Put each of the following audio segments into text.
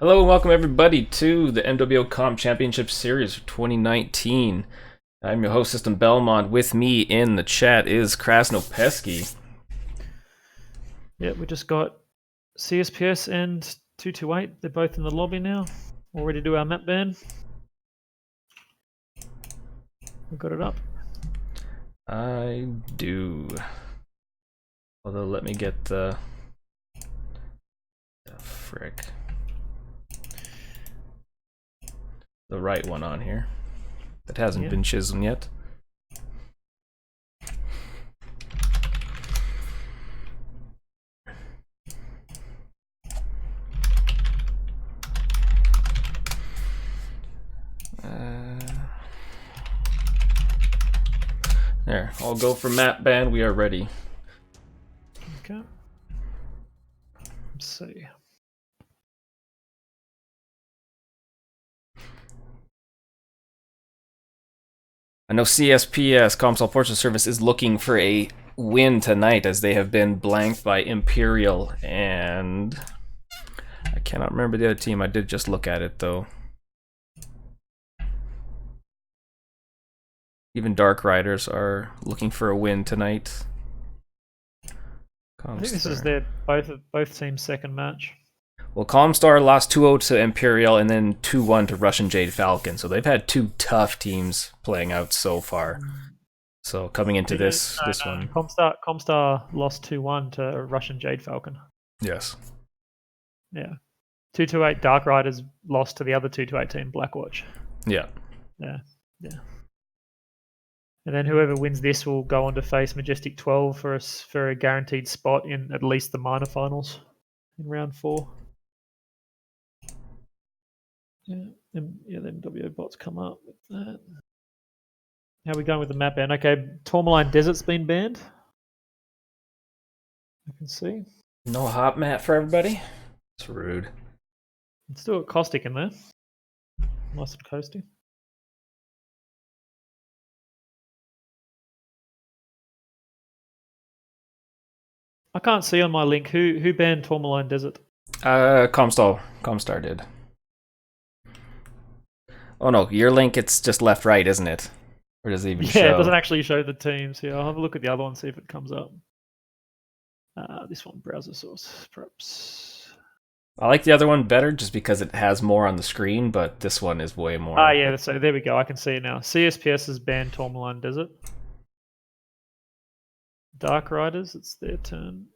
Hello and welcome everybody to the MWO Comp Championship Series for 2019. I'm your host, System Belmont. With me in the chat is Krasnopesky. Yeah, we just got CSPS and 228. They're both in the lobby now. All ready to do our map ban. We've got it up. I do. Although, let me get the frick. The right one on here. That hasn't been chiseled yet. There, I'll go for map ban. We are ready. Okay. Let's see. I know CSPS, Comsol Fortune Service, is looking for a win tonight as they have been blanked by Imperial and I cannot remember the other team. I did just look at it though. Even Dark Riders are looking for a win tonight. I think this is their both teams' second match. Well, Comstar lost 2-0 to Imperial and then 2-1 to Russian Jade Falcon. So they've had two tough teams playing out so far. So coming into this one. Comstar lost 2-1 to Russian Jade Falcon. Yes. Yeah. 228 Dark Riders lost to the other 228 team, Blackwatch. Yeah. Yeah. And then whoever wins this will go on to face Majestic 12 for a guaranteed spot in at least the minor finals in round 4. Yeah, the MWO bots come up with that. How are we going with the map ban? Okay, Tourmaline Desert's been banned. I can see. No hot mat for everybody? It's rude. It's still got Caustic in there. Nice and coasty. I can't see on my link who banned Tourmaline Desert. Comstar did. Oh no, your link, it's just left right, isn't it? Or does it even show? Yeah, it doesn't actually show the teams here. I'll have a look at the other one, see if it comes up. This one, browser source, perhaps. I like the other one better just because it has more on the screen, but this one is way more. Yeah, so there we go. I can see it now. CSPS has banned Tourmaline Desert. Dark Riders, it's their turn.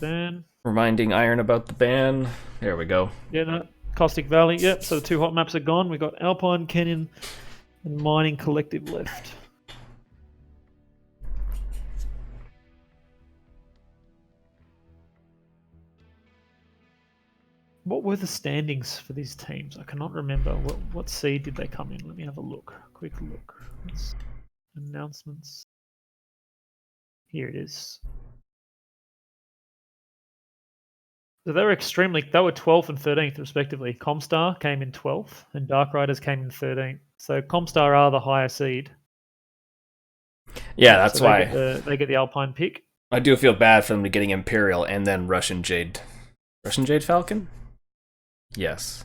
Ban. Reminding Iron about the ban. There we go. Yeah, no. Caustic Valley, yep. So the two hot maps are gone. We've got Alpine, Canyon, and Mining Collective left. What were the standings for these teams? I cannot remember. What seed did they come in? Let me have a look. Quick look. Announcements. Here it is. So they were 12th and 13th respectively. Comstar came in 12th and Dark Riders came in 13th. So Comstar are the higher seed. Yeah, that's so why they get the Alpine pick. I do feel bad for them getting Imperial and then Russian Jade Falcon? Yes.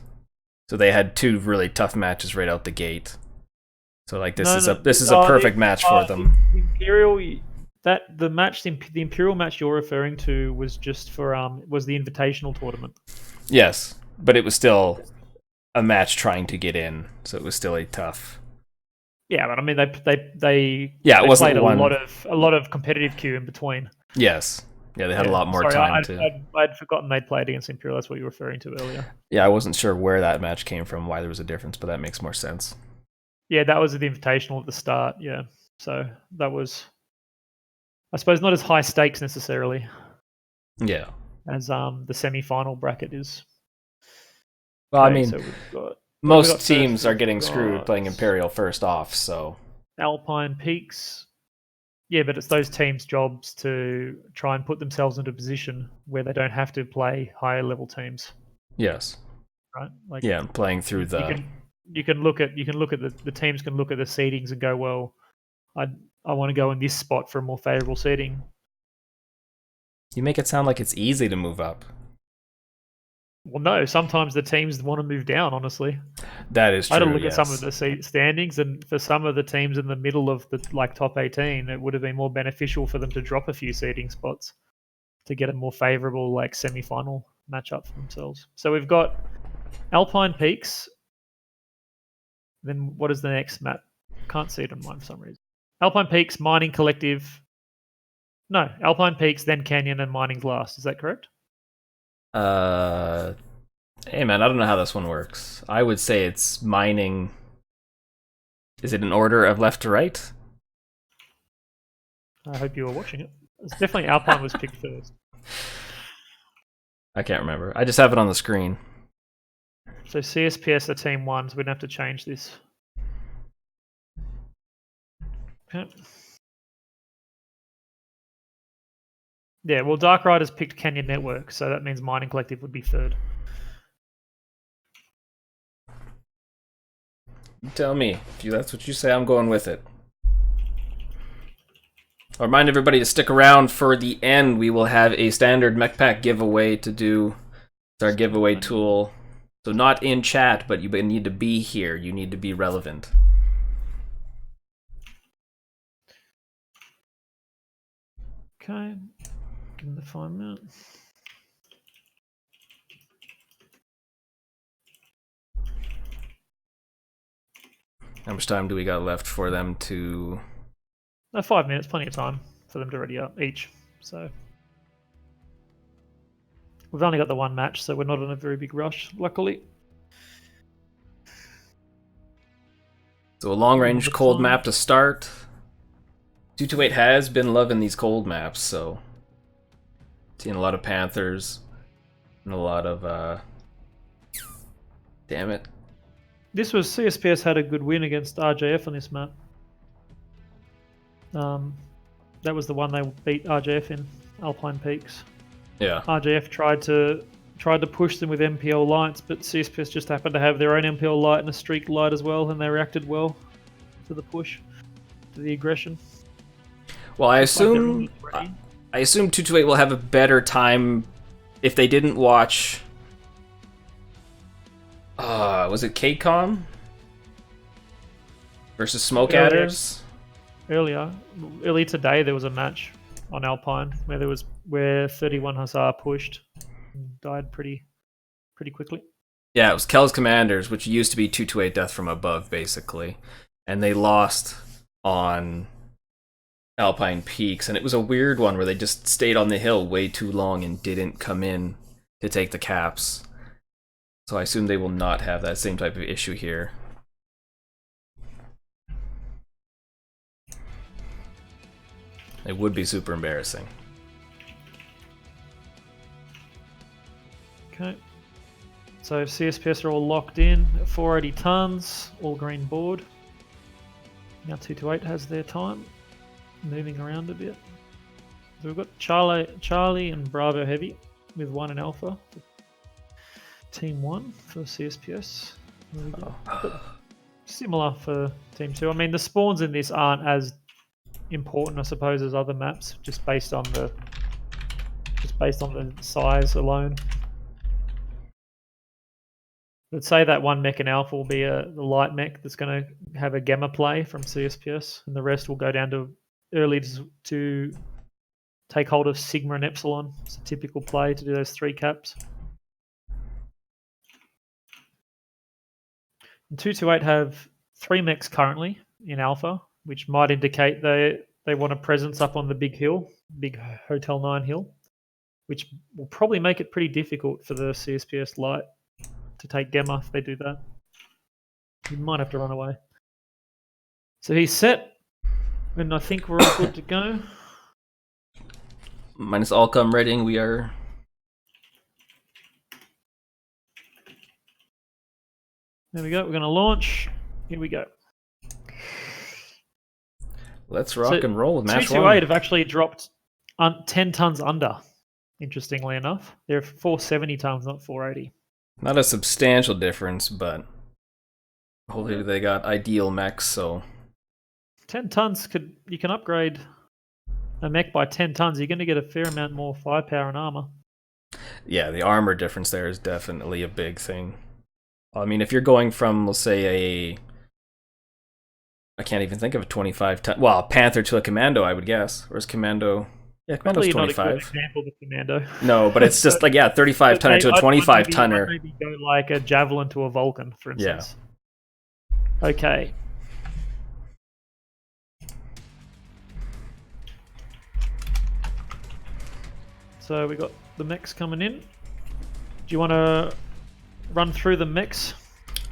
So they had two really tough matches right out the gate. So like this is a perfect match for them. The Imperial match you're referring to was just for was the invitational tournament. Yes, but it was still a match trying to get in, so it was still a tough. Yeah, but I mean they wasn't played a lot of competitive queue in between. Yes. Yeah, they had a lot more time to. I'd forgotten they played against Imperial. That's what you were referring to earlier. Yeah, I wasn't sure where that match came from, why there was a difference, but that makes more sense. Yeah, that was the invitational at the start. Yeah, so that was, I suppose, not as high stakes necessarily. Yeah. As the semi-final bracket is. Well, okay, I mean, so most teams are getting screwed playing Imperial first off, so. Alpine Peaks. Yeah, but it's those teams' jobs to try and put themselves into a position where they don't have to play higher level teams. Yes. Right. Like playing through you can look at the teams can look at the seedings and go, well, I want to go in this spot for a more favorable seating. You make it sound like it's easy to move up. Well, no, sometimes the teams want to move down, honestly. That is true. I had to look yes. at some of the standings, and for some of the teams in the middle of the top 18, it would have been more beneficial for them to drop a few seeding spots to get a more favourable semi-final matchup for themselves. So we've got Alpine Peaks. Then what is the next map? Can't see it on mine for some reason. Alpine Peaks, Mining Collective. No, Alpine Peaks, then Canyon, and Mining's last. Is that correct? Hey man, I don't know how this one works. I would say it's mining. Is it in order of left to right? I hope you were watching it. It's definitely Alpine was picked first. I can't remember. I just have it on the screen. So CSPS are team 1, so we'd have to change this. Okay. Yeah, well, Dark Riders picked Canyon Network, so that means Mining Collective would be third. You tell me. If that's what you say, I'm going with it. I'll remind everybody to stick around for the end. We will have a standard mech pack giveaway to do. It's our giveaway tool. So not in chat, but you need to be here. You need to be relevant. Okay. Give them the 5 minutes. How much time do we got left for them to... 5 minutes, plenty of time for them to ready up each. So we've only got the one match, so we're not in a very big rush, luckily. So a long-range cold map to start. 228 has been loving these cold maps, so... Seeing a lot of Panthers. And a lot of, Damn it. This was... CSPS had a good win against RJF on this map. That was the one they beat RJF in, Alpine Peaks. Yeah. RJF tried to push them with MPL lights, but CSPS just happened to have their own MPL light and a streak light as well, and they reacted well to the push, to the aggression. Well, I assume 228 will have a better time if they didn't watch. Was it KCOM versus Smoke Adders? Earlier today, there was a match on Alpine where 31 Hussar pushed and died pretty quickly. Yeah, it was Kel's Commanders, which used to be 228 Death from Above, basically, and they lost on Alpine Peaks, and it was a weird one where they just stayed on the hill way too long and didn't come in to take the caps. So I assume they will not have that same type of issue here. It would be super embarrassing. Okay. So CSPS are all locked in at 480 tons, all green board. Now 228 has their time, moving around a bit. So we've got Charlie and Bravo Heavy with 1 in Alpha. Team 1 for CSPS. Similar for Team 2. I mean, the spawns in this aren't as important, I suppose, as other maps, just based on the size alone. Let's say that one mech in Alpha will be the light mech that's going to have a gamma play from CSPS, and the rest will go down to early to take hold of Sigma and Epsilon. It's a typical play to do those 3 caps. And 228 have 3 mechs currently in Alpha, which might indicate they want a presence up on the big hill, big Hotel 9 hill, which will probably make it pretty difficult for the CSPS light to take Gemma if they do that. You might have to run away. So he's set, and I think we're all good to go. Minus Allcom rating, we are... There we go, we're going to launch. Here we go. Let's rock and roll with match 1. 228 have actually dropped 10 tons under, interestingly enough. They're 470 tons, not 480. Not a substantial difference, but hopefully they got ideal mechs, so... 10 tons you can upgrade a mech by 10 tons. You're going to get a fair amount more firepower and armor. Yeah, the armor difference there is definitely a big thing. I mean, if you're going from, let's say, I can't even think of a 25 ton. Well, a Panther to a Commando, I would guess. Whereas Commando, yeah, Commando's 25. Not a good example of Commando. No, but it's just like 35 tonner to a 25 tonner. I'd maybe go like a Javelin to a Vulcan, for instance. Yeah. Okay. So we got the mix coming in. Do you want to run through the mix?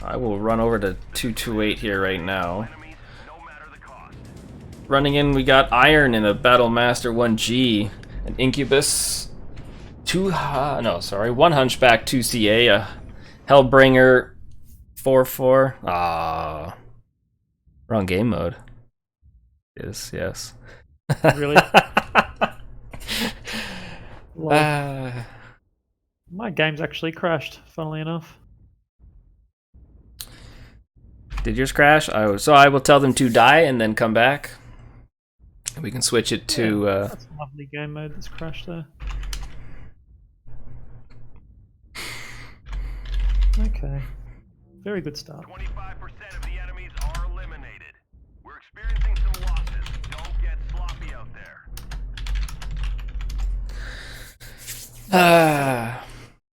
I will run over to 228 here right now. Running in, we got Iron in a Battlemaster 1G, an Incubus, 1 Hunchback 2CA, a Hellbringer 4-4. Ah, wrong game mode. Yes. Really? My game's actually crashed, funnily enough. Did yours crash? So I will tell them to die and then come back. We can switch it to... that's a lovely game mode that's crashed there. Okay. Very good start. 25% of the enemies are eliminated. We're experiencing some losses. Don't get sloppy out there.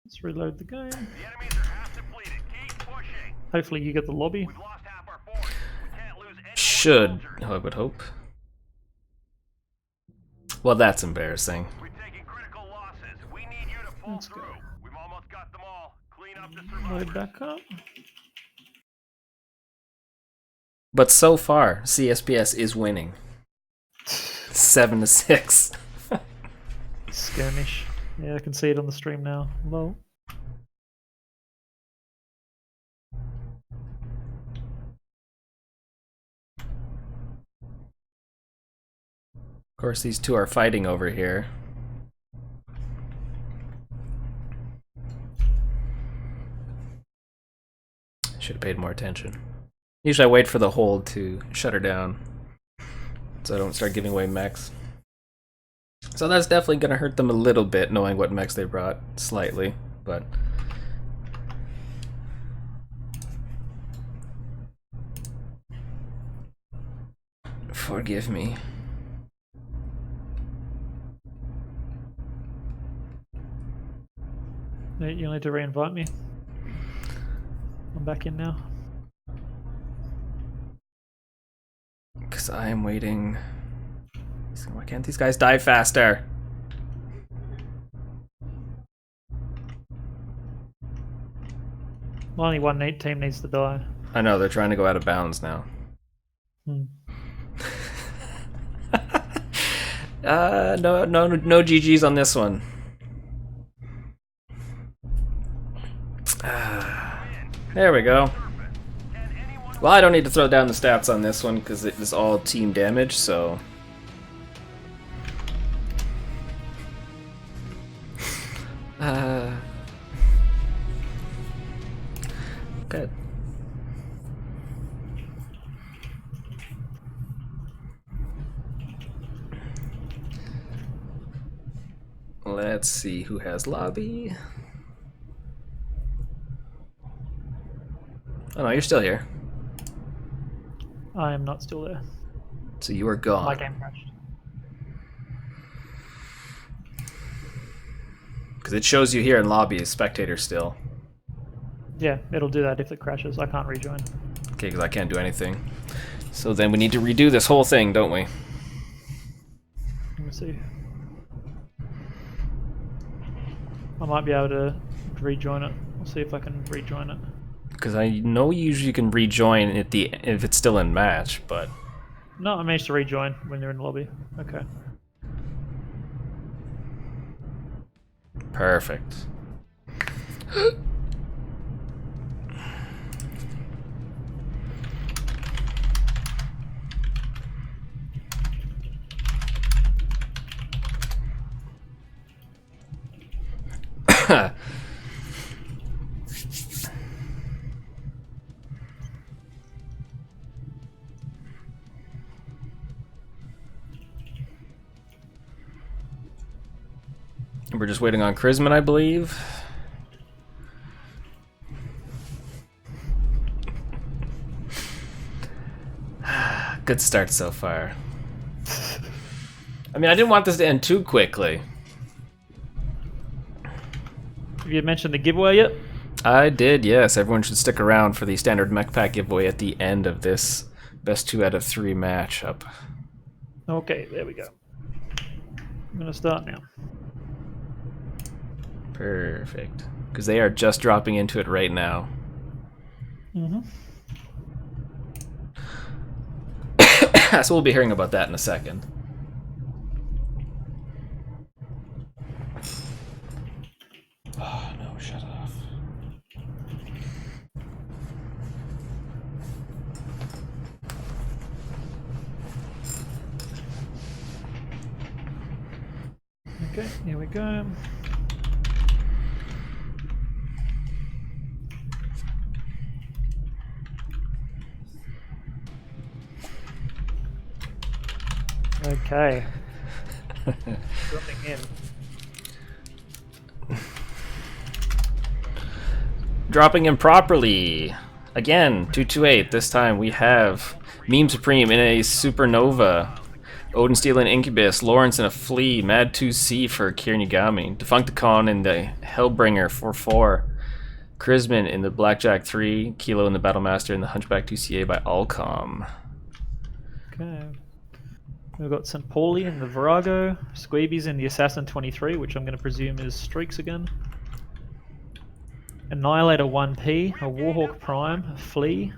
Let's reload the game. The enemies are half depleted. Keep pushing. Hopefully you get the lobby. We've lost half our force. We can't lose any Should, I would hope. Well, that's embarrassing. We're taking critical losses. We need you to pull through. We've almost got them all. Clean up the survivors. Load back up. But so far, CSPS is winning. 7-6. Skirmish. Yeah, I can see it on the stream now. Lol. Of course, these two are fighting over here. Should have paid more attention. Usually I wait for the hold to shut her down, so I don't start giving away mechs. So that's definitely going to hurt them a little bit, knowing what mechs they brought, slightly, but... Forgive me. You'll need to re-invite me. I'm back in now. Because I am waiting. Why can't these guys die faster? Well, only one team needs to die. I know, they're trying to go out of bounds now. No GGs on this one. There we go. Well, I don't need to throw down the stats on this one because it is all team damage, so... Good. Let's see who has lobby. Oh no, you're still here. I am not still there. So you are gone. My game crashed. Because it shows you here in lobby as spectator still. Yeah, it'll do that if it crashes. I can't rejoin. Okay, because I can't do anything. So then we need to redo this whole thing, don't we? Let me see. I might be able to rejoin it. I'll see if I can rejoin it. Because I know usually you can rejoin at the if it's still in match, but... No, I managed to rejoin when they're in the lobby. Okay. Perfect. We're just waiting on Chrisman, I believe. Good start so far. I mean, I didn't want this to end too quickly. Have you mentioned the giveaway yet? I did, yes. Everyone should stick around for the standard mech pack giveaway at the end of this best 2 out of 3 matchup. Okay, there we go. I'm gonna start now. Perfect. Because they are just dropping into it right now. Mm-hmm. So we'll be hearing about that in a second. Oh no, shut off. Okay, here we go. Okay. Dropping in. Dropping in properly. Again, 228. This time we have Meme Supreme in a Supernova. Odin Steel and Incubus, Lawrence in a Flea, Mad 2C for Kirinigami, Defuncticon in the Hellbringer 4-4, Chrisman in the Blackjack 3, Kilo in the Battlemaster, and the Hunchback 2CA by Allcom. Okay. We've got St. Pauli in the Virago, Squeebies in the Assassin 23, which I'm going to presume is Streaks again. Annihilator 1P, a Warhawk Prime, a Flea,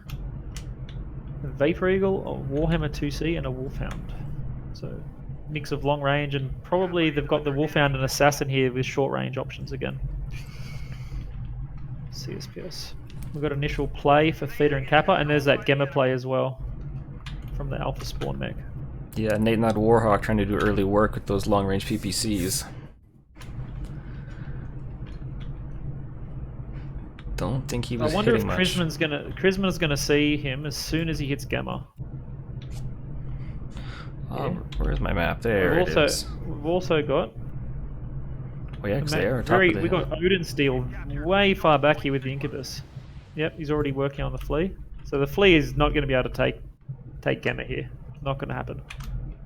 a Vapor Eagle, a Warhammer 2C, and a Wolfhound. So, mix of long range, and probably they've got the Wolfhound and Assassin here with short range options again. CSPS. We've got initial play for Theta and Kappa, and there's that Gemma play as well from the Alpha Spawn mech. Yeah, Nate and that Warhawk trying to do early work with those long range PPCs. Don't think he was I wonder if hitting much. Chrisman's gonna see him as soon as he hits Gamma. Where's my map? There it is. We've also got. Oh yeah, because they are on top of the we hill. got Odin Steel way far back here with the Incubus. Yep, he's already working on the Flea. So the Flea is not going to be able to take Gamma here. Not going to happen.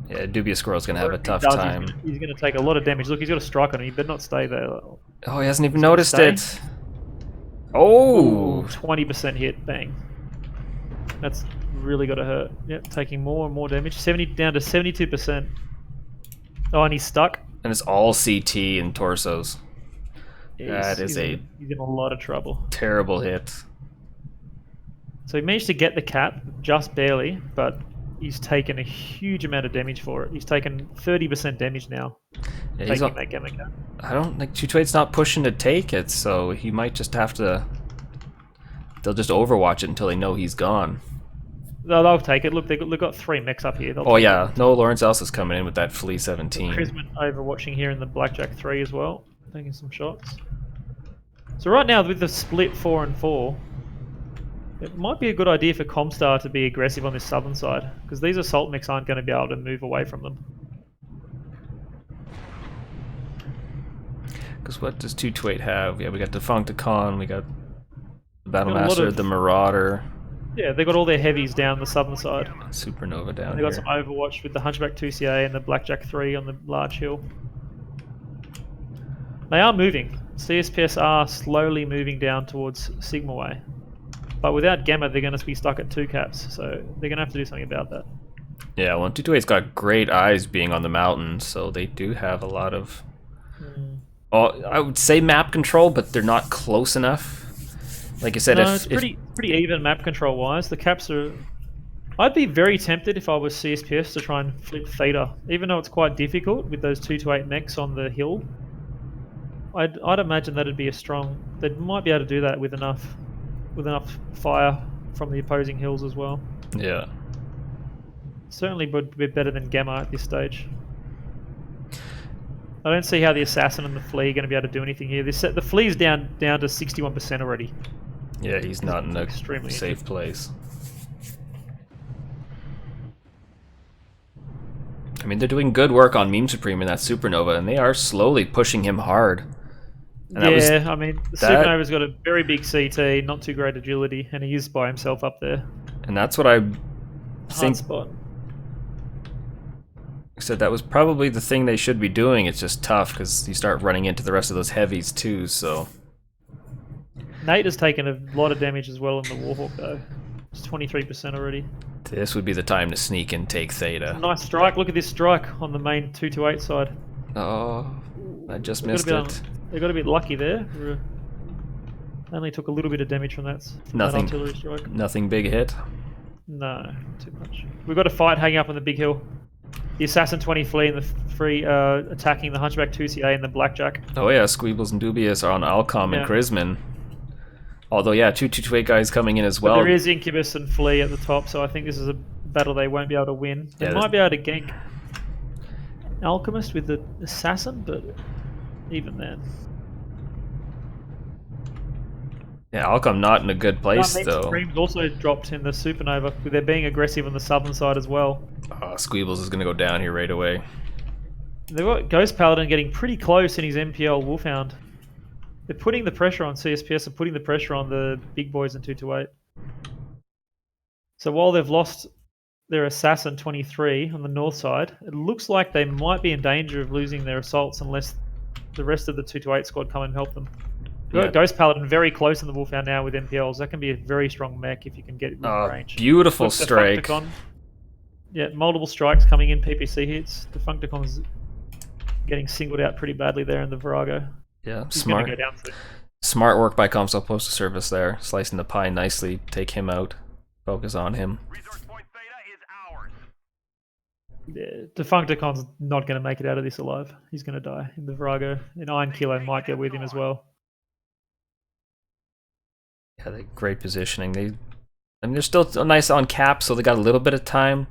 Yeah, Dubious Squirrel's gonna have a tough He's time. He's going to take a lot of damage. Look, he's got a strike on him. He better not stay there. Oh, he hasn't even noticed it. Oh! 20% hit. Bang. That's really got to hurt. Yep, taking more and more damage. 70 down to 72%. Oh, and he's stuck. And it's all CT and torsos. That is he's in a lot of trouble. terrible hit. So he managed to get the cap just barely, but he's taken a huge amount of damage for it. He's taken 30% damage now. Yeah, he's taking that Gamma cap. I don't like 228's not pushing to take it, so he might just have to. They'll just overwatch it until they know he's gone. No, they'll take it. Look, they've got 3 mechs up here. Oh yeah, no, Lawrence else is coming in with that Flea 17. Chrisman overwatching here in the Blackjack 3 as well, taking some shots. So right now with the split 4 and 4, it might be a good idea for Comstar to be aggressive on this southern side, because these assault mechs aren't going to be able to move away from them. Because what does 228 have? Yeah, we got Defuncticon, we got the Got a lot Battlemaster, of- the Marauder, Yeah, they got all their heavies down the southern side. Supernova down They got here. some Overwatch with the Hunchback 2CA and the Blackjack 3 on the large hill. They are moving. CSPS are slowly moving down towards Sigma Way. But without Gamma, they're going to be stuck at 2 caps, so they're going to have to do something about that. Yeah, well, 228's got great eyes being on the mountain, so they do have a lot of. Oh, I would say map control, but they're not close enough. Like I said, No, if it's pretty even map control wise. The caps are. I'd be very tempted if I was CSPS to try and flip Theta, even though it's quite difficult with those 2-8 mechs on the hill. I'd imagine that'd be a strong. They might be able to do that with enough fire from the opposing hills as well. yeah. Certainly would be better than Gamma at this stage. I don't see how the Assassin and the Flea are going to be able to do anything here. The Flea's down to 61% already. Yeah, he's not in a Extremely safe place. I mean, they're doing good work on Meme Supreme in that Supernova, and they are slowly pushing him hard. And I mean, the Supernova's got a very big CT, not too great agility, and he is by himself up there. And that's what I Hard think. spot. I said that was probably the thing they should be doing. It's just tough because you start running into the rest of those heavies too. So Nate has taken a lot of damage as well in the Warhawk though. It's 23% already. this would be the time to sneak and take Theta. Nice strike. Look at this strike on the main 228 side. Oh, I just missed it. They got a bit lucky there. Only took a little bit of damage from that. That artillery strike. Nothing big hit. No, not too much. We've got a fight hanging up on the big hill. The Assassin 20 Flea and the Free attacking the Hunchback 2CA and the Blackjack. Oh yeah, Squeebles and Dubious are on Alcom and Grisman. Although yeah, 228 guys coming in as well. But there is Incubus and Flea at the top, so I think this is a battle they won't be able to win. They might be able to gank Alchemist with the Assassin, but even then. Yeah, Alcom not in a good place though. Supreme's also dropped in the Supernova, with they're being aggressive on the southern side as well. Squeebles is going to go down here right away. They've got Ghost Paladin getting pretty close in his MPL Wolfhound. They're putting the pressure on CSPS and putting the pressure on the big boys in 228. So while they've lost their Assassin 23 on the north side, it looks like they might be in danger of losing their assaults unless the rest of the 228 squad come and help them. We've got Ghost Paladin very close in the Wolfhound now with MPLs. That can be a very strong mech if you can get it within range. Beautiful strike. Yeah, multiple strikes coming in, PPC hits. Defuncticon's getting singled out pretty badly there in the Virago. Yeah, He's smart. Go down soon. Smart work by Comstock Postal Service there, slicing the pie nicely. Take him out. Focus on him. Resource point Theta is ours. Yeah, Defuncticon's not going to make it out of this alive. He's going to die in the Virago. And Iron Kilo might get with him as well. Yeah, great positioning. They're still nice on cap, so they got a little bit of time,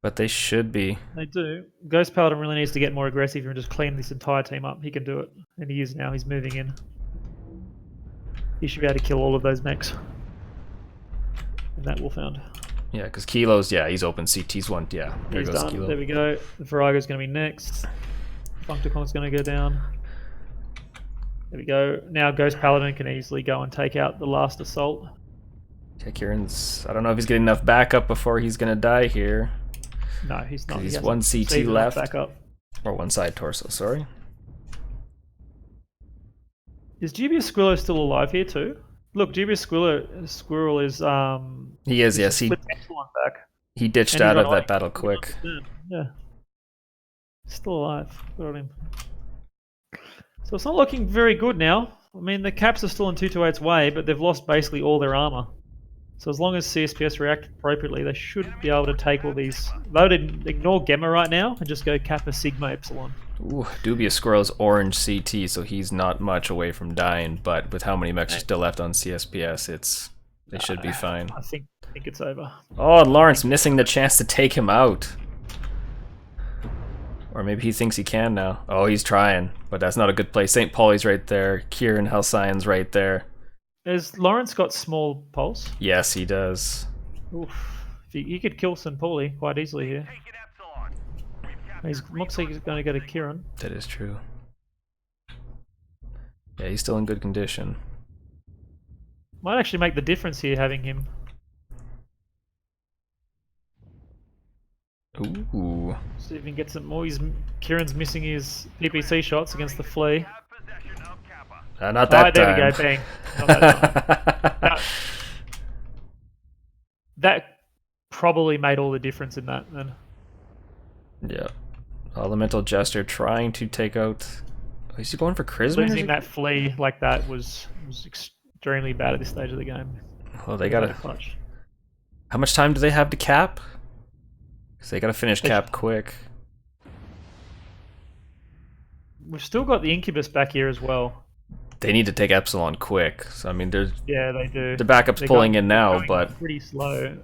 but they should be. They do. Ghost Paladin really needs to get more aggressive and just clean this entire team up. He can do it, and he is now. He's moving in. He should be able to kill all of those mechs. And that Wolfhound. Yeah, because Kilo's, he's open. CT's one, there he's goes done. Kilo. There we go. The Virago's going to be next. Functicon's going to go down. There we go. Now Ghost Paladin can easily go and take out the last assault. Yeah, Kieran's... I don't know if he's getting enough backup before he's going to die here. No, he's not. He's one CT left. Backup. Or one side torso, sorry. Is Dubious Squirrel still alive here too? Look, Dubious Squirrel is... He is, yes. He ditched out of that battle quick. Yeah. Still alive. Good on him. So it's not looking very good now. I mean, the Caps are still in 228's way, but they've lost basically all their armor. So as long as CSPS react appropriately, they should be able to take all these... They would ignore Gamma right now and just go Kappa, Sigma, Epsilon. Ooh, Dubious Squirrel's orange CT, so he's not much away from dying, but with how many mechs are still left on CSPS, they should be fine. I think it's over. Oh, Lawrence missing the chance to take him out. Or maybe he thinks he can now. Oh, he's trying, but that's not a good place. St. Pauli's right there. Kieran Halcyon's right there. Has Lawrence got small pulse? Yes, he does. Oof. He could kill St. Pauli quite easily here. Looks like he's going to go to Kieran. That is true. Yeah, he's still in good condition. Might actually make the difference here having him. Ooh. See if he can get some more. Kieran's missing his PPC shots against the Flea. Not that there time. we go, bang. Not that time. That probably made all the difference in that then. Yeah. Elemental Jester trying to take out... Oh, is he going for Charisma? Losing that Flea like that was extremely bad at this stage of the game. Well, they gotta... How much time do they have to cap? Because they gotta finish cap quick. We've still got the Incubus back here as well. They need to take Epsilon quick. So I mean, there's... Yeah, they do. The backup's pulling in now, but... Pretty slow.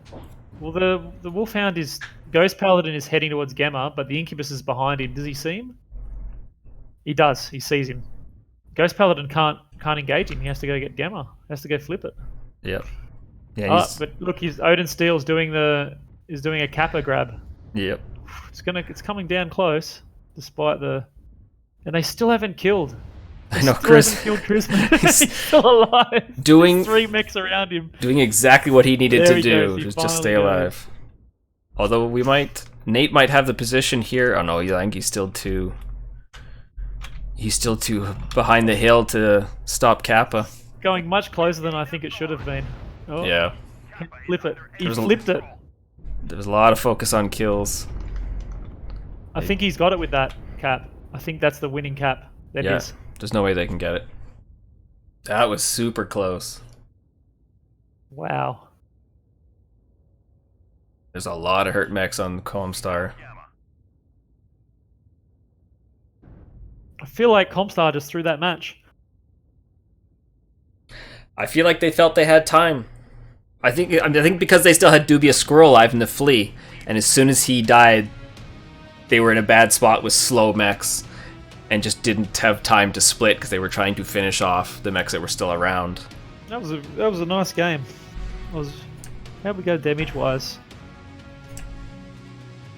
Well, the Wolfhound is... Ghost Paladin is heading towards Gamma, but the Incubus is behind him. Does he see him? He does. He sees him. Ghost Paladin can't engage him. He has to go get Gamma. He has to go flip it. Yep. Yeah. But look, Odin Steele's doing a Kappa grab. Yep. It's coming down close, despite the, and they still haven't killed. I know, Still Chris. haven't killed Christmas. He's He's still alive. doing- There's 3 mechs around him. Doing exactly what he needed There to he do, goes, he just finally stay goes. alive. Although Nate might have the position here. Oh no, I think he's still too behind the hill to stop Kappa. Going much closer than I think it should have been. Oh, Yeah, flip it. He There's a- flipped it. there was a lot of focus on kills. I think he's got it with that cap. I think that's the winning cap. That Yeah, is. there's no way they can get it. That was super close. Wow. There's a lot of hurt mechs on Comstar. I feel like Comstar just threw that match. I feel like they felt they had time. I think because they still had Dubious Squirrel alive in the Flea, and as soon as he died, they were in a bad spot with slow mechs, and just didn't have time to split because they were trying to finish off the mechs that were still around. That was a nice game. How'd we go damage wise?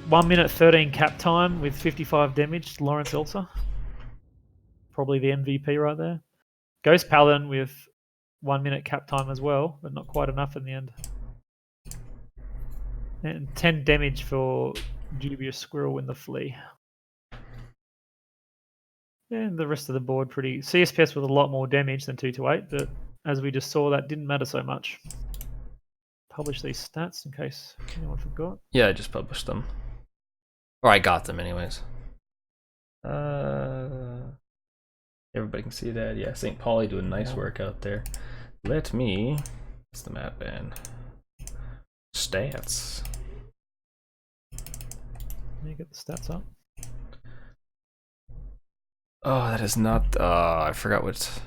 1 minute 13 cap time with 55 damage. Lawrence Elsa, probably the MVP right there. Ghost Paladin with 1 minute cap time as well, but not quite enough in the end. And 10 damage for Dubious Squirrel in the Flea. And the rest of the board pretty... CSPS with a lot more damage than 228, but as we just saw, that didn't matter so much. Publish these stats in case anyone forgot. Yeah, I just published them. Or I got them anyways. Everybody can see that. Yeah, St. Pauli doing nice work out there. Let me... What's the map ban? Stats. You get the stats up. Oh, that is not... I forgot what...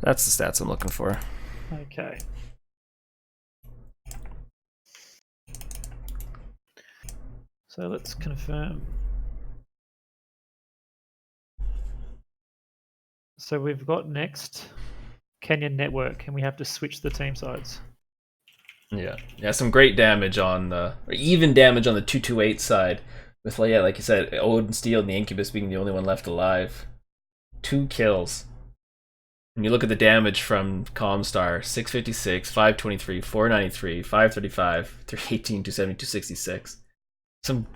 That's the stats I'm looking for. Okay. So let's confirm. So we've got next Canyon Network, and we have to switch the team sides. Yeah, some great damage on the... Or even damage on the 228 side. With, like you said, Odin Steel and the Incubus being the only one left alive. 2 kills. And you look at the damage from Comstar, 656, 523, 493, 535, 318, 270, 266. Some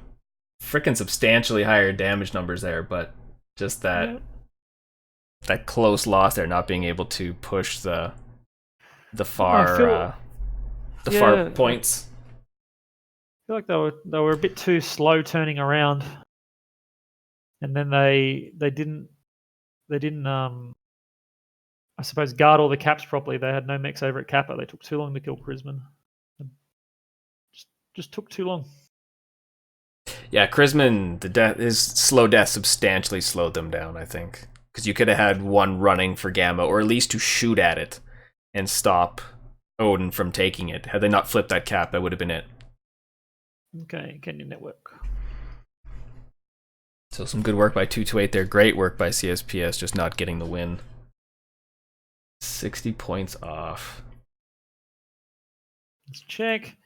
freaking substantially higher damage numbers there, but just that that close loss there, not being able to push the far far points. I feel like they were a bit too slow turning around, and then they didn't I suppose guard all the caps properly. They had no mechs over at Kappa. They took too long to kill Chrisman. Just took too long. Yeah, Chrisman, his slow death substantially slowed them down, I think. Because you could have had one running for Gamma, or at least to shoot at it and stop Odin from taking it. Had they not flipped that cap, that would have been it. Okay, Canyon Network. So some good work by 228 there. Great work by CSPS, just not getting the win. 60 points off. Let's check.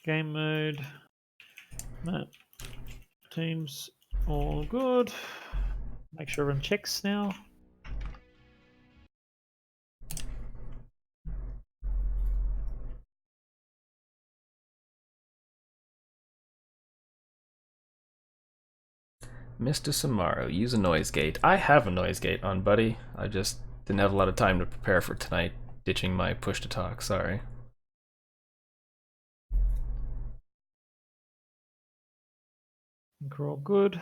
Game mode. Map. Teams all good. Make sure everyone checks now. Mr. Samaro, use a noise gate. I have a noise gate on, buddy. I just didn't have a lot of time to prepare for tonight, ditching my push to talk, sorry. I think we're all good.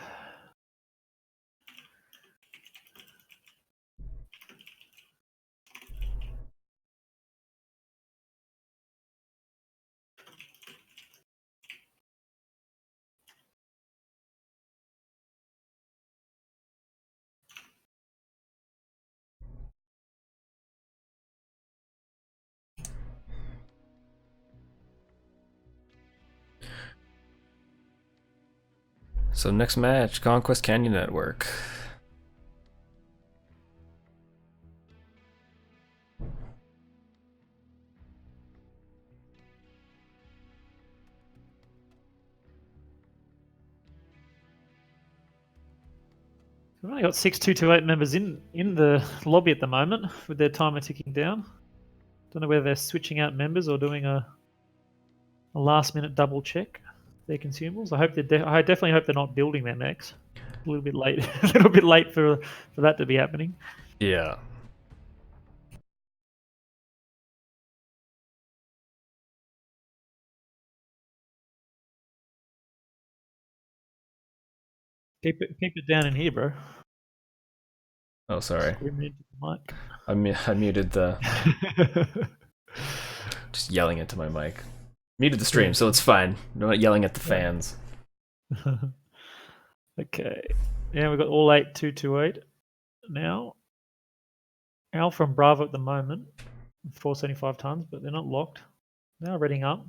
So next match, Conquest Canyon Network. We've only got 6228 members in the lobby at the moment with their timer ticking down. Don't know whether they're switching out members or doing a last-minute double check their consumables. I definitely hope they're not building their mechs. A little bit late. A little bit late for that to be happening. Yeah. Keep it down in here, bro. Oh, sorry. Screaming into the mic. I muted the. Just yelling into my mic. Muted the stream, so it's fine. I'm not yelling at the fans. Okay. Yeah, we've got all 8228 now. Alpha and Bravo at the moment, 475 tons, but they're not locked. Now reading up.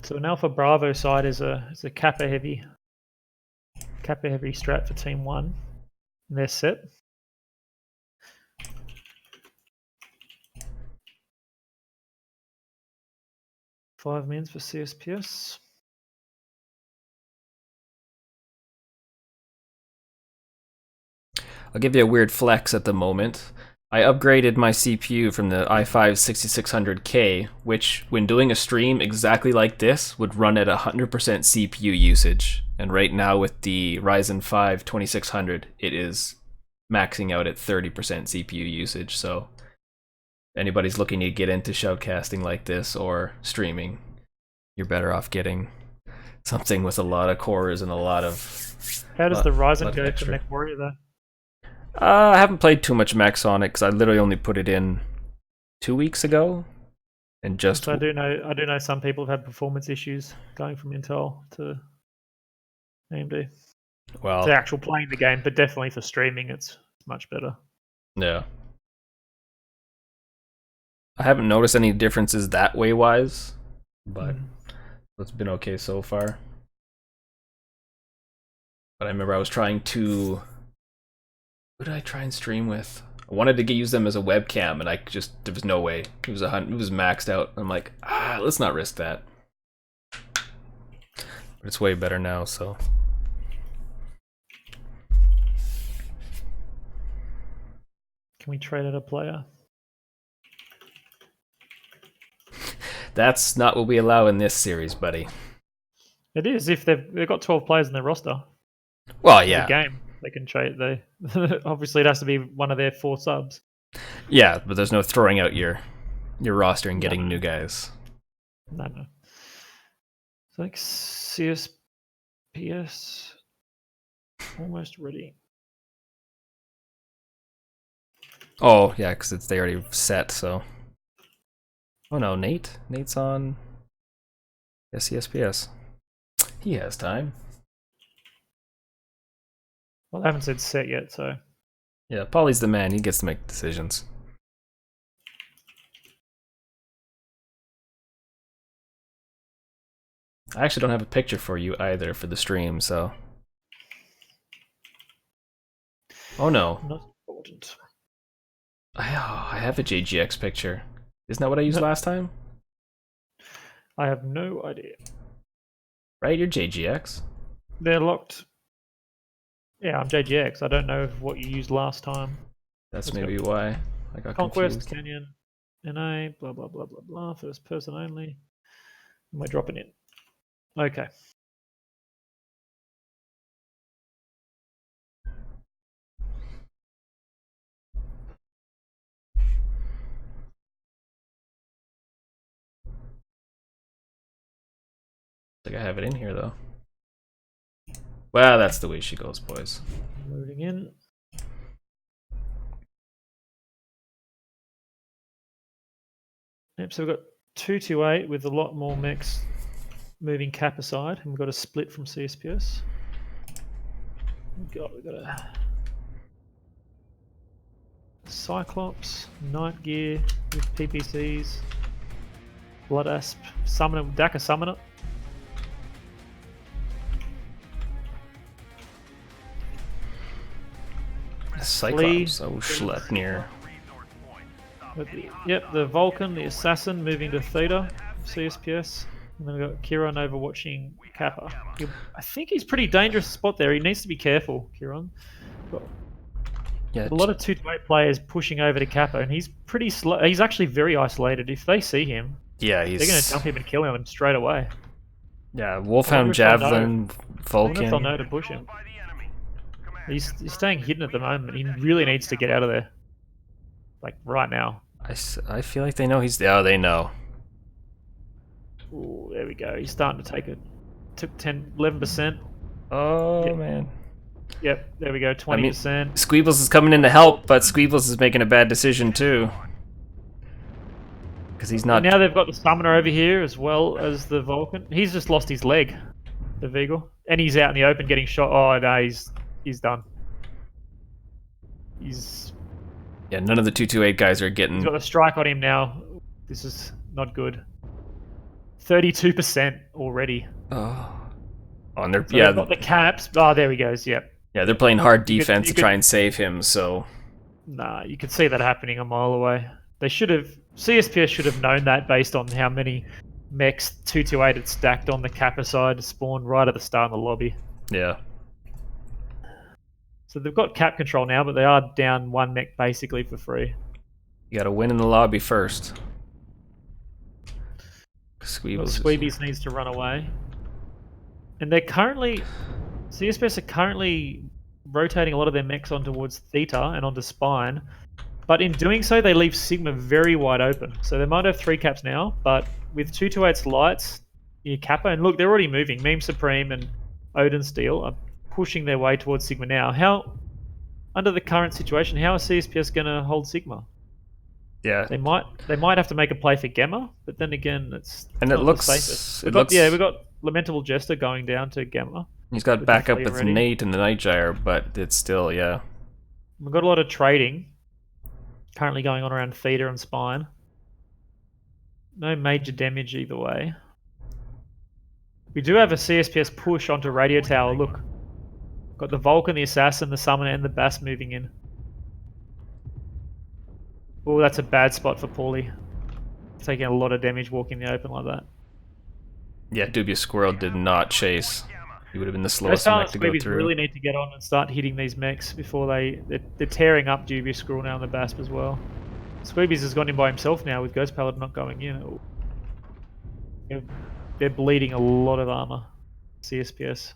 So an Alpha Bravo side is a Kappa heavy strat for Team 1. And they're set. Five mins for CSPS. I'll give you a weird flex at the moment. I upgraded my CPU from the i5 6600K, which, when doing a stream exactly like this, would run at 100% CPU usage. And right now with the Ryzen 5 2600, it is maxing out at 30% CPU usage. So if anybody's looking to get into shoutcasting like this or streaming, you're better off getting something with a lot of cores and a lot of... How does the Ryzen go for Mech Warrior though? I haven't played too much Max on it because I literally only put it in 2 weeks ago, and just. So I do know some people have had performance issues going from Intel to AMD. Well, the actual playing the game, but definitely for streaming, it's much better. Yeah. I haven't noticed any differences that way wise, but it's been okay so far. But I remember I was trying to. Who did I try and stream with? I wanted to use them as a webcam, and there was no way. It was maxed out. I'm like, let's not risk that. But it's way better now, so. Can we trade out a player? That's not what we allow in this series, buddy. It is if they've got 12 players in their roster. Well, yeah. The game. They can trade. They obviously it has to be one of their 4 subs. Yeah, but there's no throwing out your roster and getting new guys. No. It's like CSPS almost ready. Oh yeah, because they already set. So. Oh no, Nate's on. Yeah, CSPS. He has time. Well, I haven't said set yet, so. Yeah, Paulie's the man. He gets to make decisions. I actually don't have a picture for you either for the stream, so. Oh no. Not important. I have a JGX picture. Isn't that what I used last time? I have no idea. Right, you're JGX. They're locked. Yeah, I'm JGX. I don't know what you used last time. That's maybe why I got Conquest, confused. Canyon, NA, blah, blah, blah, blah, blah. First person only. And we're dropping in. Okay. I think I have it in here though. Well, that's the way she goes, boys. Moving in. Yep, so we've got 228 with a lot more mechs moving cap aside, and we've got a split from CSPS. We've got a Cyclops, Night Gear with PPCs, Blood Asp, Summoner, Daka Summoner. Cyclops. Oh, Schleppnir. Yep, the Vulcan, the Assassin moving to Theta, CSPS. And then we've got Kieran overwatching Kappa. I think he's pretty dangerous spot there. He needs to be careful, Kieran. Yeah, A lot of 2-8 players pushing over to Kappa, and he's pretty slow. He's actually very isolated. If they see him, yeah, they're going to jump him and kill him straight away. Yeah, Wolfhound, Javelin, I wonder if they'll Vulcan. know to push him. He's staying hidden at the moment. He really needs to get out of there. Like, right now. I feel like they know he's... Oh, they know. Ooh, there we go. He's starting to take it. Took 11%. Oh, Yep. man. Yep, there we go, 20%. Squeebles is coming in to help, but Squeebles is making a bad decision, too. Because he's not... And now they've got the Summoner over here as well as the Vulcan. He's just lost his leg, the Vigal. And he's out in the open getting shot. Oh, no, he's done. Yeah, none of the 228 guys are getting... He's got a strike on him now. This is not good. 32% already. Oh, and they're... So yeah, they've got the caps. Oh, there he goes, yep. yeah, they're playing hard defense you to try and save him, so... Nah, you could see that happening a mile away. They should have... CSPS should have known that based on how many mechs 228 had stacked on the Kappa side, spawned right at the start of the lobby. Yeah. So they've got cap control now, but they are down one mech basically for free. You gotta win in the lobby first. Squeebies needs to run away. And they're currently... CSPS are currently rotating a lot of their mechs on towards Theta and onto Spine. But in doing so, they leave Sigma very wide open. So they might have 3 caps now, but with 228's lights, Kappa, and look, they're already moving. Meme Supreme and Odin Steel are pushing their way towards Sigma now. How, under the current situation, how is CSPS going to hold Sigma? Yeah. They might have to make a play for Gamma, but then again, it's and not it looks... the safest. Yeah, we've got Lamentable Jester going down to Gamma. He's got backup with already. Nate and the Night Gyre, but it's still, yeah. We've got a lot of trading currently going on around Theta and Spine. No major damage either way. We do have a CSPS push onto Radio Tower. Look, got the Vulcan, the Assassin, the Summoner, and the Bass moving in. Oh, that's a bad spot for Paulie. Taking a lot of damage walking the open like that. Yeah, Dubious Squirrel did not chase. He would have been the slowest mech to go through. Really need to get on and start hitting these mechs before they're tearing up Dubious Squirrel now on the Basp as well. Squeebies has gone in by himself now with Ghost Paladin not going in. They're bleeding a lot of armor. CSPS.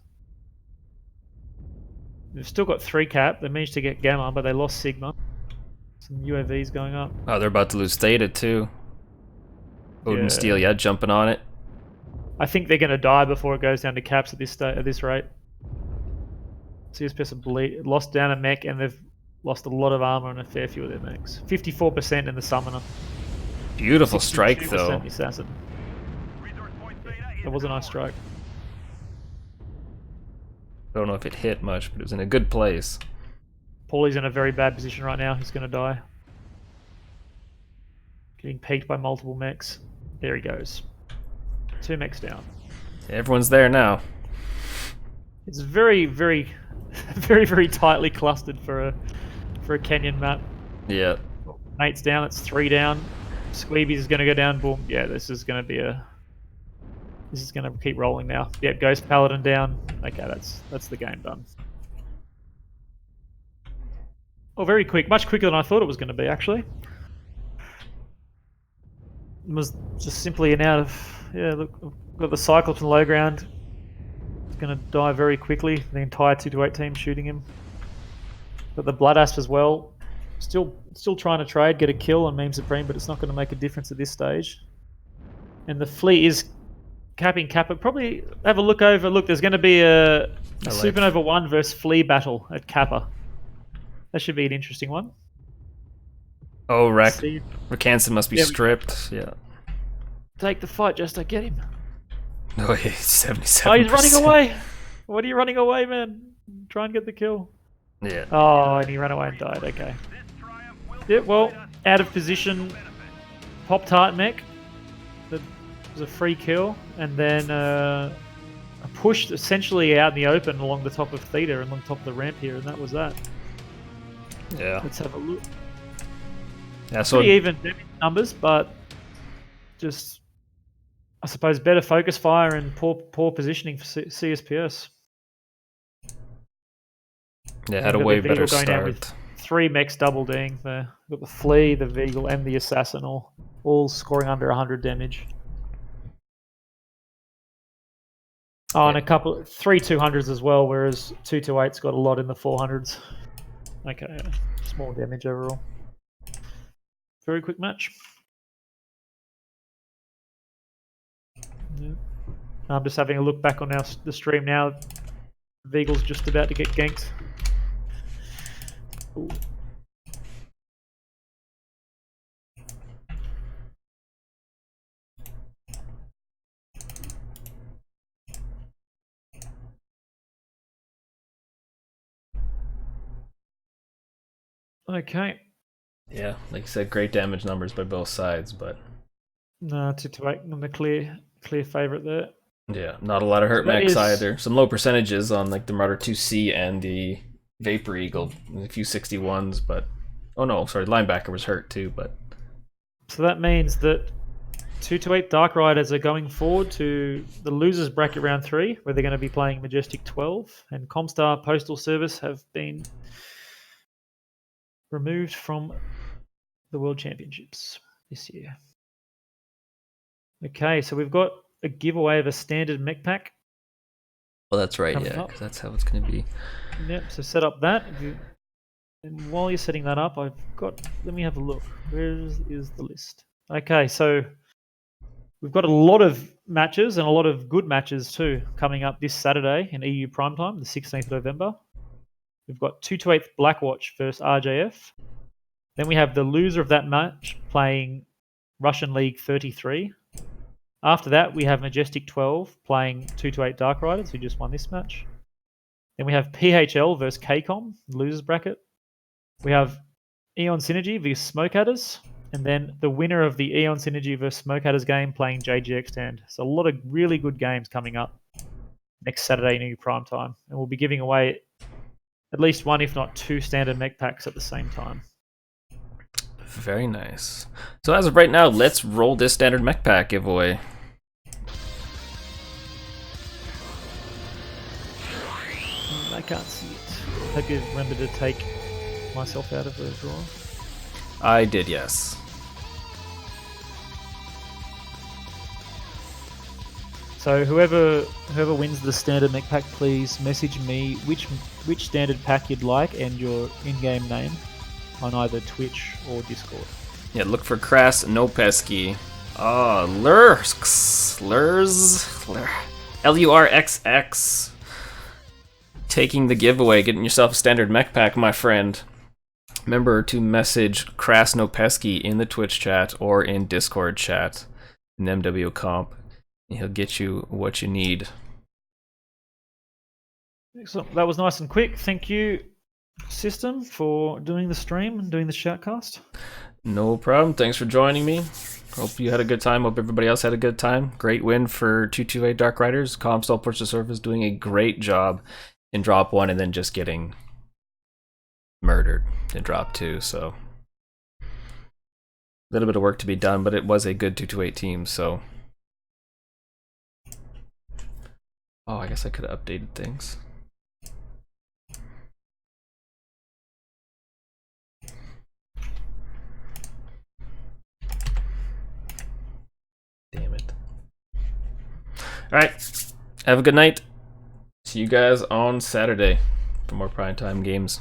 They've still got 3 cap. They managed to get Gamma, but they lost Sigma. Some UAVs going up. Oh, they're about to lose Theta too. Odin Steel, yeah, jumping on it. I think they're going to die before it goes down to caps at this rate. CSPS have lost down a mech, and they've lost a lot of armor on a fair few of their mechs. 54% in the Summoner. Beautiful strike, though. The Assassin. That was a nice strike. I don't know if it hit much, but it was in a good place. Paulie's in a very bad position right now. He's going to die. Getting peeked by multiple mechs. There he goes. 2 mechs down. Everyone's there now. It's very, very, very, very tightly clustered for a Canyon map. Yeah. Nate's down. It's 3 down. Squeebies is going to go down. Boom. Yeah, this is going to keep rolling now. Yep, Ghost Paladin down. Okay, that's the game done. Oh, very quick. Much quicker than I thought it was going to be, actually. It was just simply an out of... Yeah, look, got the Cyclops in low ground. He's going to die very quickly. The entire 228 team shooting him. Got the Blood Asp as well. Still trying to trade, get a kill on Meme Supreme, but it's not going to make a difference at this stage. And the fleet is capping Kappa. Probably have a look over. Look, there's going to be a Supernova 1 versus Flea battle at Kappa. That should be an interesting one. Oh, Rakanson must be stripped. Yeah. Take the fight, just to get him. Oh, he's 77%. Oh, he's running away. What are you running away, man? Try and get the kill. Yeah. Oh, and he ran away and died. Okay. Yeah, well, out of position. Pop-Tart mech. That was a free kill. And then a push essentially out in the open along the top of Theta and along top of the ramp here. And that was that. Yeah. Let's have a look. Yeah. So Pretty even damage numbers, but just, I suppose, better focus fire and poor positioning for CSPS. yeah, had a Got way the better Veagle going down with start. 3 mechs double ding. Got the Flea, the Veagle, and the Assassin all scoring under 100 damage. Oh, and a couple, 3 200s as well, whereas 228's got a lot in the 400s. Okay, small damage overall. Very quick match. Yeah. I'm just having a look back on the stream now. Veagle's just about to get ganked. Ooh. Okay. Yeah, like you said, great damage numbers by both sides, but No, 228 on the clear favourite there. yeah, not a lot of hurt That mechs is- either. Some low percentages on like the Marauder 2C and the Vapor Eagle, a few 61s, but oh no, sorry, linebacker was hurt too, but So that means that 228 Dark Riders are going forward to the losers bracket round 3, where they're going to be playing Majestic 12, and Comstar Postal Service have been removed from the World Championships this year. Okay, so we've got a giveaway of a standard mech pack. well, that's right, Coming yeah, up. 'cause that's how it's gonna be. Yep, so set up that. And while you're setting that up, let me have a look. Where is the list? Okay, so we've got a lot of matches and a lot of good matches too coming up this Saturday in EU Primetime, the 16th of November. We've got 228th Blackwatch versus RJF. Then we have the loser of that match playing Russian League 33. After that, we have Majestic 12 playing 228 Dark Riders, who just won this match. Then we have PHL versus KCOM, losers bracket. We have Eon Synergy versus Smoke Adders. And then the winner of the Eon Synergy versus Smoke Adders game playing JGX Stand. So a lot of really good games coming up next Saturday in EU Prime Time. And we'll be giving away at least one, if not 2 standard mech packs at the same time. Very nice. So as of right now, let's roll this standard mech pack giveaway. I can't see it. Hope you remember to take myself out of the draw. I did, yes. So whoever wins the standard mech pack, please message me which standard pack you'd like and your in-game name on either Twitch or Discord. Yeah, look for Crass, no pesky. Oh, Lurx. LURXX. Taking the giveaway, getting yourself a standard mech pack, my friend. Remember to message Crass No Pesky in the Twitch chat or in Discord chat in MWO comp. And he'll get you what you need. Excellent. That was nice and quick. Thank you, System, for doing the stream and doing the shoutcast. No problem. Thanks for joining me. Hope you had a good time. Hope everybody else had a good time. Great win for 228 Dark Riders. Comstall Push the Surface doing a great job in drop 1 and then just getting murdered in drop 2. So a little bit of work to be done, but it was a good 228 team. So oh, I guess I could have updated things. Damn it. Alright. Have a good night. See you guys on Saturday for more primetime games.